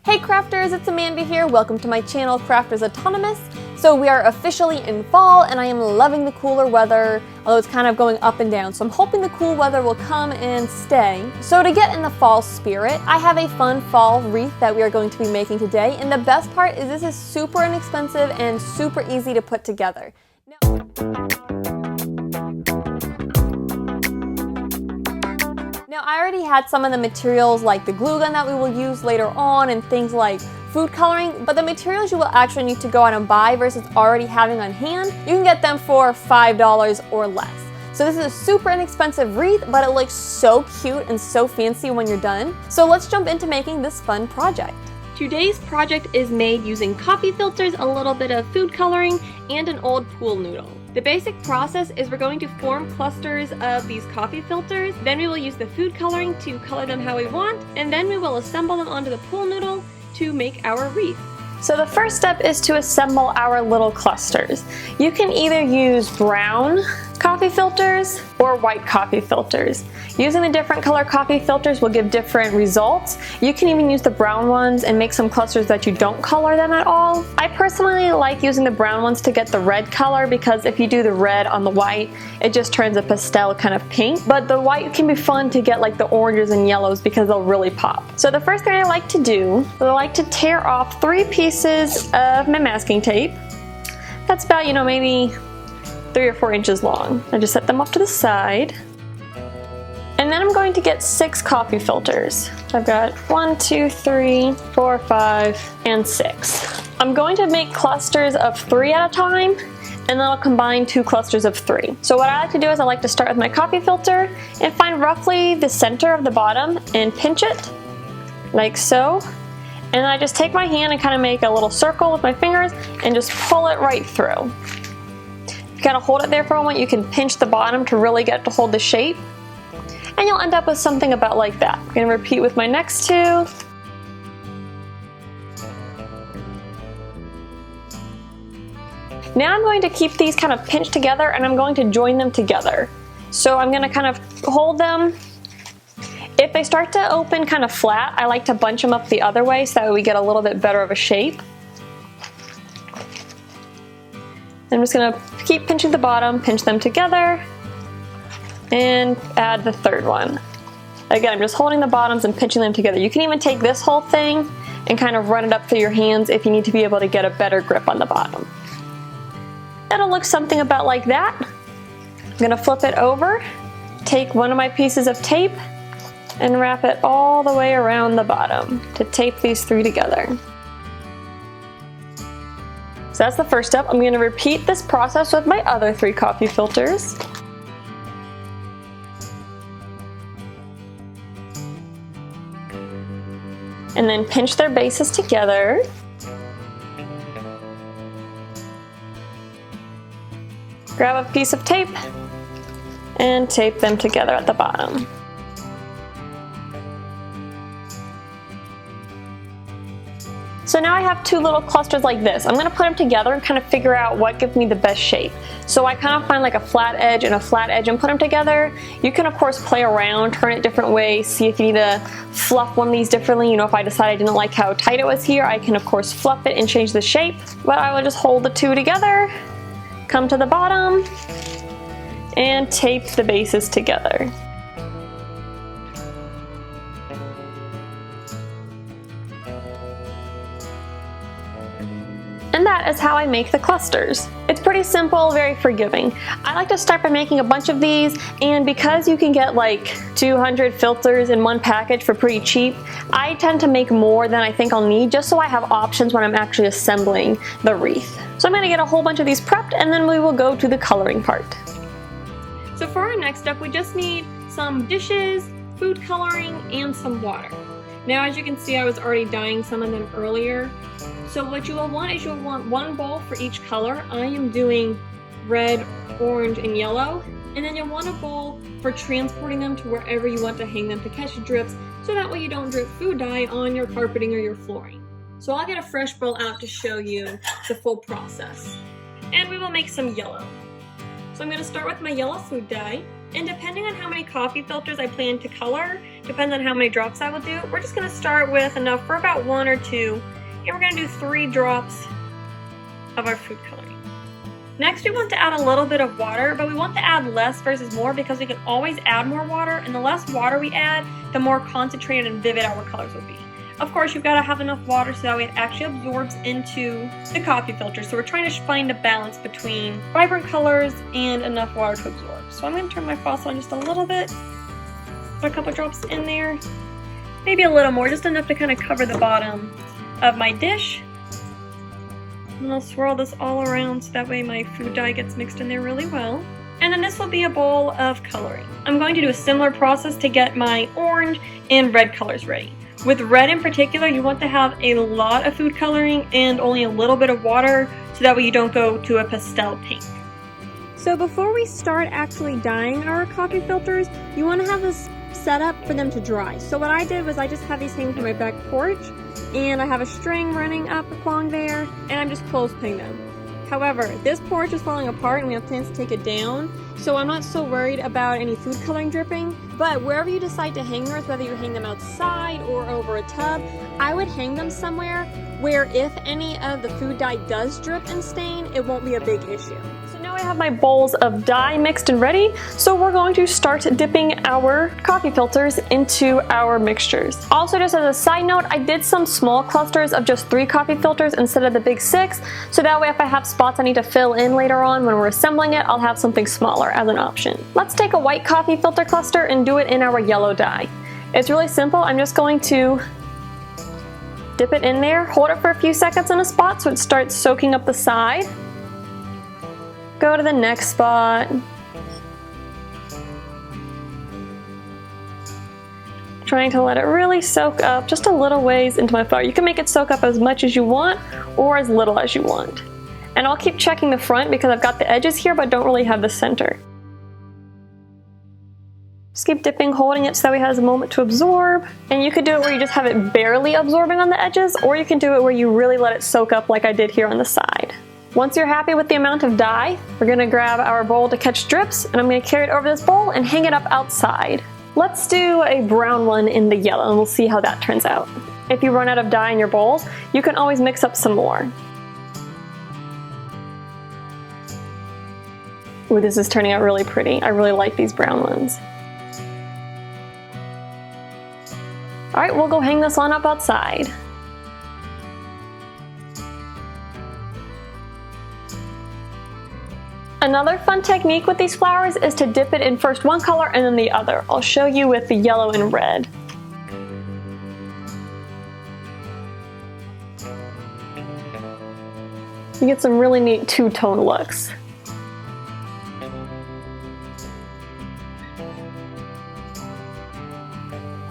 Hey crafters, it's Amanda here. Welcome to my channel, Crafters Autonomous. So we are officially in fall and I am loving the cooler weather, although it's kind of going up and down. So I'm hoping the cool weather will come and stay. So to get in the fall spirit, I have a fun fall wreath that we are going to be making today. And the best part is this is super inexpensive and super easy to put together. Now I already had some of the materials like the glue gun that we will use later on and things like food coloring, but the materials you will actually need to go out and buy versus already having on hand, you can get them for $5 or less. So this is a super inexpensive wreath, but it looks so cute and so fancy when you're done. So let's jump into making this fun project. Today's project is made using coffee filters, a little bit of food coloring, and an old pool noodle. The basic process is we're going to form clusters of these coffee filters, then we will use the food coloring to color them how we want, and then we will assemble them onto the pool noodle to make our wreath. So the first step is to assemble our little clusters. You can either use brown coffee filters or white coffee filters. Using the different color coffee filters will give different results. You can even use the brown ones and make some clusters that you don't color them at all. I personally like using the brown ones to get the red color because if you do the red on the white, it just turns a pastel kind of pink. But the white can be fun to get like the oranges and yellows because they'll really pop. So the first thing I like to do is I like to tear off 3 pieces of my masking tape. That's about, maybe 3 or 4 inches long. I just set them off to the side. And then I'm going to get 6 coffee filters. I've got 1, 2, 3, 4, 5, and 6. I'm going to make clusters of 3 at a time, and then I'll combine 2 clusters of 3. So what I like to do is I like to start with my coffee filter and find roughly the center of the bottom and pinch it, like so. And I just take my hand and kind of make a little circle with my fingers and just pull it right through. You kind of hold it there for a moment, you can pinch the bottom to really get it to hold the shape. And you'll end up with something about like that. I'm going to repeat with my next 2. Now I'm going to keep these kind of pinched together and I'm going to join them together. So I'm going to kind of hold them. If they start to open kind of flat, I like to bunch them up the other way so that we get a little bit better of a shape. I'm just going to keep pinching the bottom, pinch them together, and add the 3rd one. Again, I'm just holding the bottoms and pinching them together. You can even take this whole thing and kind of run it up through your hands if you need to be able to get a better grip on the bottom. It'll look something about like that. I'm going to flip it over, take one of my pieces of tape, and wrap it all the way around the bottom to tape these 3 together. So that's the first step. I'm going to repeat this process with my other 3 coffee filters. And then pinch their bases together. Grab a piece of tape and tape them together at the bottom. So now I have 2 little clusters like this. I'm going to put them together and kind of figure out what gives me the best shape. So I kind of find like a flat edge and a flat edge and put them together. You can of course play around, turn it different ways, see if you need to fluff one of these differently. If I decide I didn't like how tight it was here, I can of course fluff it and change the shape. But I will just hold the 2 together, come to the bottom, and tape the bases together. And that is how I make the clusters. It's pretty simple, very forgiving. I like to start by making a bunch of these, and because you can get like 200 filters in one package for pretty cheap, I tend to make more than I think I'll need just so I have options when I'm actually assembling the wreath. So I'm going to get a whole bunch of these prepped and then we will go to the coloring part. So for our next step, we just need some dishes, food coloring, and some water. Now as you can see, I was already dyeing some of them earlier. So what you will want is you'll want 1 bowl for each color. I am doing red, orange, and yellow. And then you'll want a bowl for transporting them to wherever you want to hang them to catch drips, so that way you don't drip food dye on your carpeting or your flooring. So I'll get a fresh bowl out to show you the full process. And we will make some yellow. So I'm going to start with my yellow food dye. And depending on how many coffee filters I plan to color, Depends on how many drops I will do. We're just gonna start with enough for about 1 or 2, and we're gonna do 3 drops of our food coloring. Next, we want to add a little bit of water, but we want to add less versus more because we can always add more water, and the less water we add, the more concentrated and vivid our colors will be. Of course, you've got to have enough water so that way it actually absorbs into the coffee filter. So we're trying to find a balance between vibrant colors and enough water to absorb. So I'm going to turn my faucet on just a little bit, put a couple drops in there, maybe a little more, just enough to kind of cover the bottom of my dish. And I'll swirl this all around so that way my food dye gets mixed in there really well. And then this will be a bowl of coloring. I'm going to do a similar process to get my orange and red colors ready. With red in particular, you want to have a lot of food coloring and only a little bit of water so that way you don't go to a pastel pink. So before we start actually dyeing our coffee filters, you want to have this set up for them to dry. So what I did was I just have these hanging from my back porch, and I have a string running up along there, and I'm just clothespinning them. However, this porch is falling apart and we have plans to take it down, so I'm not so worried about any food coloring dripping. But wherever you decide to hang yours, whether you hang them outside or over a tub, I would hang them somewhere where if any of the food dye does drip and stain, it won't be a big issue. So now I have my bowls of dye mixed and ready, so we're going to start dipping our coffee filters into our mixtures. Also, just as a side note, I did some small clusters of just 3 coffee filters instead of the big 6, so that way if I have spots I need to fill in later on when we're assembling it, I'll have something smaller as an option. Let's take a white coffee filter cluster and do it in our yellow dye. It's really simple. I'm just going to dip it in there, hold it for a few seconds in a spot so it starts soaking up the side. Go to the next spot. Trying to let it really soak up just a little ways into my flour. You can make it soak up as much as you want or as little as you want. And I'll keep checking the front because I've got the edges here but don't really have the center. Just keep dipping, holding it so that it has a moment to absorb. And you could do it where you just have it barely absorbing on the edges, or you can do it where you really let it soak up like I did here on the side. Once you're happy with the amount of dye, we're gonna grab our bowl to catch drips, and I'm gonna carry it over this bowl and hang it up outside. Let's do a brown one in the yellow and we'll see how that turns out. If you run out of dye in your bowls, you can always mix up some more. Ooh, this is turning out really pretty. I really like these brown ones. All right, we'll go hang this on up outside. Another fun technique with these flowers is to dip it in first one color and then the other. I'll show you with the yellow and red. You get some really neat two-tone looks.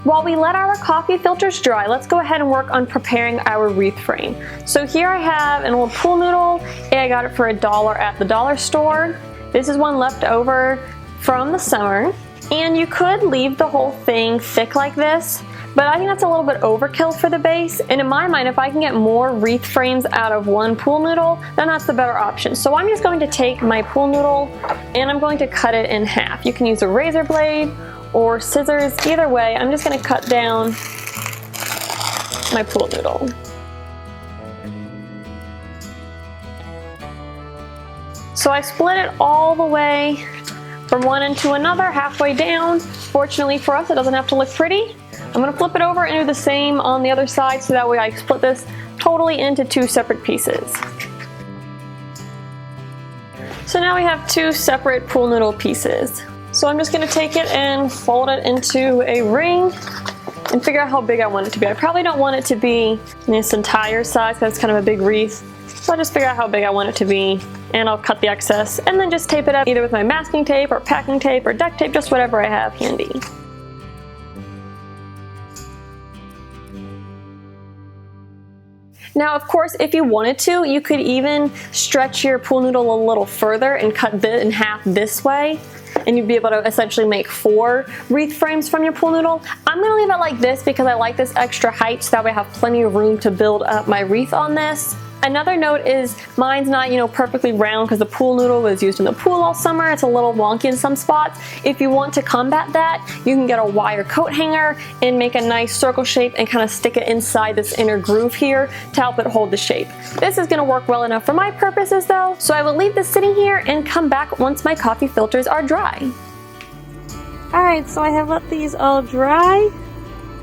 While we let our coffee filters dry, let's go ahead and work on preparing our wreath frame. So here I have an old pool noodle, and I got it for $1 at the dollar store. This is one left over from the summer, and you could leave the whole thing thick like this, but I think that's a little bit overkill for the base, and in my mind, if I can get more wreath frames out of one pool noodle, then that's the better option. So I'm just going to take my pool noodle, and I'm going to cut it in half. You can use a razor blade, or scissors, either way. I'm just going to cut down my pool noodle. So I split it all the way from one end to another, halfway down. Fortunately for us, it doesn't have to look pretty. I'm going to flip it over and do the same on the other side so that way I split this totally into 2 separate pieces. So now we have 2 separate pool noodle pieces. So I'm just going to take it and fold it into a ring and figure out how big I want it to be. I probably don't want it to be this entire size because it's kind of a big wreath. So I'll just figure out how big I want it to be, and I'll cut the excess and then just tape it up either with my masking tape or packing tape or duct tape, just whatever I have handy. Now, of course, if you wanted to, you could even stretch your pool noodle a little further and cut it in half this way, and you'd be able to essentially make 4 wreath frames from your pool noodle. I'm going to leave it like this because I like this extra height so that way I have plenty of room to build up my wreath on this. Another note is mine's not, perfectly round because the pool noodle was used in the pool all summer. It's a little wonky in some spots. If you want to combat that, you can get a wire coat hanger and make a nice circle shape and kind of stick it inside this inner groove here to help it hold the shape. This is going to work well enough for my purposes though, so I will leave this sitting here and come back once my coffee filters are dry. Alright, so I have let these all dry,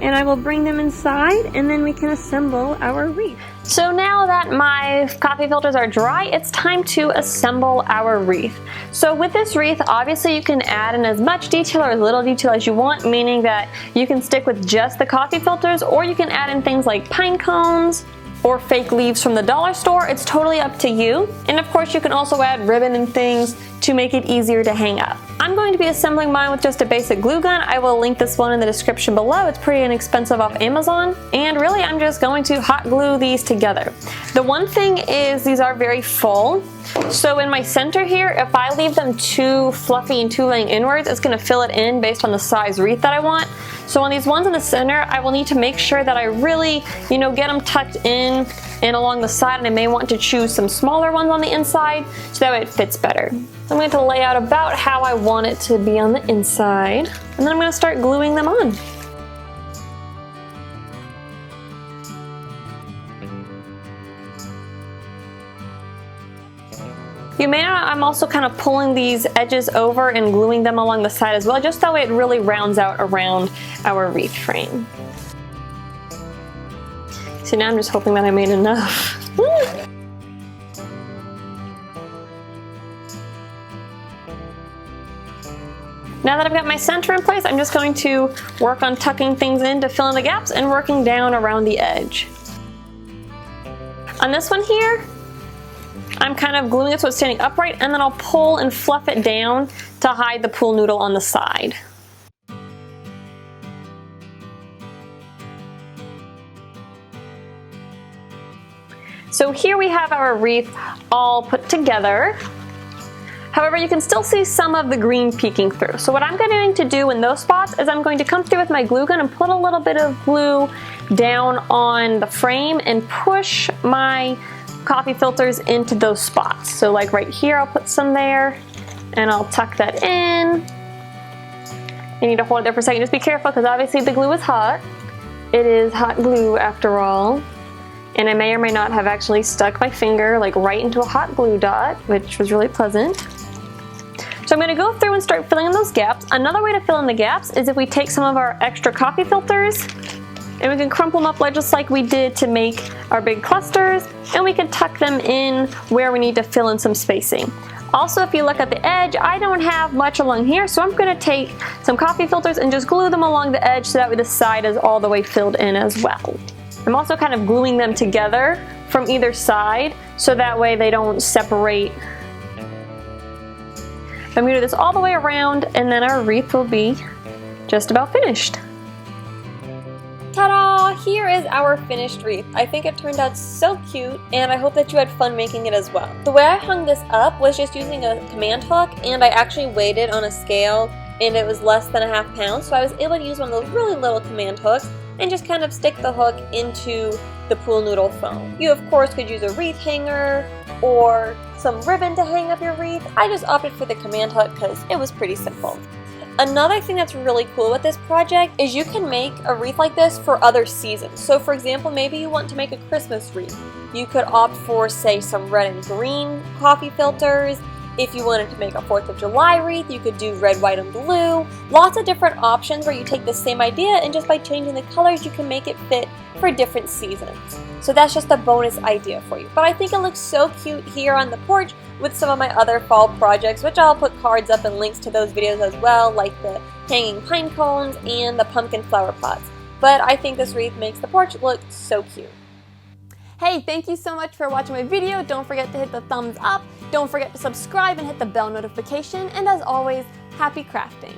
and I will bring them inside and then we can assemble our wreath. So now that my coffee filters are dry, it's time to assemble our wreath. So with this wreath, obviously you can add in as much detail or as little detail as you want, meaning that you can stick with just the coffee filters, or you can add in things like pine cones or fake leaves from the dollar store. It's totally up to you. And of course you can also add ribbon and things to make it easier to hang up. I'm going to be assembling mine with just a basic glue gun. I will link this one in the description below. It's pretty inexpensive off Amazon. And really I'm just going to hot glue these together. The one thing is these are very full. So in my center here, if I leave them too fluffy and too laying inwards, it's gonna fill it in based on the size wreath that I want. So on these ones in the center, I will need to make sure that I really, get them tucked in and along the side, and I may want to choose some smaller ones on the inside so that way it fits better. So I'm going to lay out about how I want it to be on the inside, and then I'm going to start gluing them on. You may not, I'm also kind of pulling these edges over and gluing them along the side as well, just that way it really rounds out around our wreath frame. See, now I'm just hoping that I made enough. Now that I've got my center in place, I'm just going to work on tucking things in to fill in the gaps and working down around the edge. On this one here, I'm kind of gluing it so it's standing upright, and then I'll pull and fluff it down to hide the pool noodle on the side. So here we have our wreath all put together. However, you can still see some of the green peeking through. So what I'm going to do in those spots is I'm going to come through with my glue gun and put a little bit of glue down on the frame and push my coffee filters into those spots. So like right here, I'll put some there and I'll tuck that in. You need to hold it there for a second. Just be careful because obviously the glue is hot. It is hot glue after all. And I may or may not have actually stuck my finger like right into a hot glue dot, which was really pleasant. So I'm going to go through and start filling in those gaps. Another way to fill in the gaps is if we take some of our extra coffee filters and we can crumple them up just like we did to make our big clusters, and we can tuck them in where we need to fill in some spacing. Also, if you look at the edge, I don't have much along here, so I'm going to take some coffee filters and just glue them along the edge so that way the side is all the way filled in as well. I'm also kind of gluing them together from either side so that way they don't separate. I'm going to do this all the way around, and then our wreath will be just about finished. Ta-da! Here is our finished wreath. I think it turned out so cute, and I hope that you had fun making it as well. The way I hung this up was just using a command hook, and I actually weighed it on a scale, and it was less than ½ pound, so I was able to use one of those really little command hooks and just kind of stick the hook into the pool noodle foam. You of course could use a wreath hanger or some ribbon to hang up your wreath. I just opted for the command hook because it was pretty simple. Another thing that's really cool with this project is you can make a wreath like this for other seasons. So for example, maybe you want to make a Christmas wreath. You could opt for, say, some red and green coffee filters. If you wanted to make a 4th of July wreath, you could do red, white, and blue. Lots of different options where you take the same idea and just by changing the colors, you can make it fit for different seasons. So that's just a bonus idea for you. But I think it looks so cute here on the porch with some of my other fall projects, which I'll put cards up and links to those videos as well, like the hanging pine cones and the pumpkin flower pots. But I think this wreath makes the porch look so cute. Hey, thank you so much for watching my video. Don't forget to hit the thumbs up. Don't forget to subscribe and hit the bell notification. And as always, happy crafting.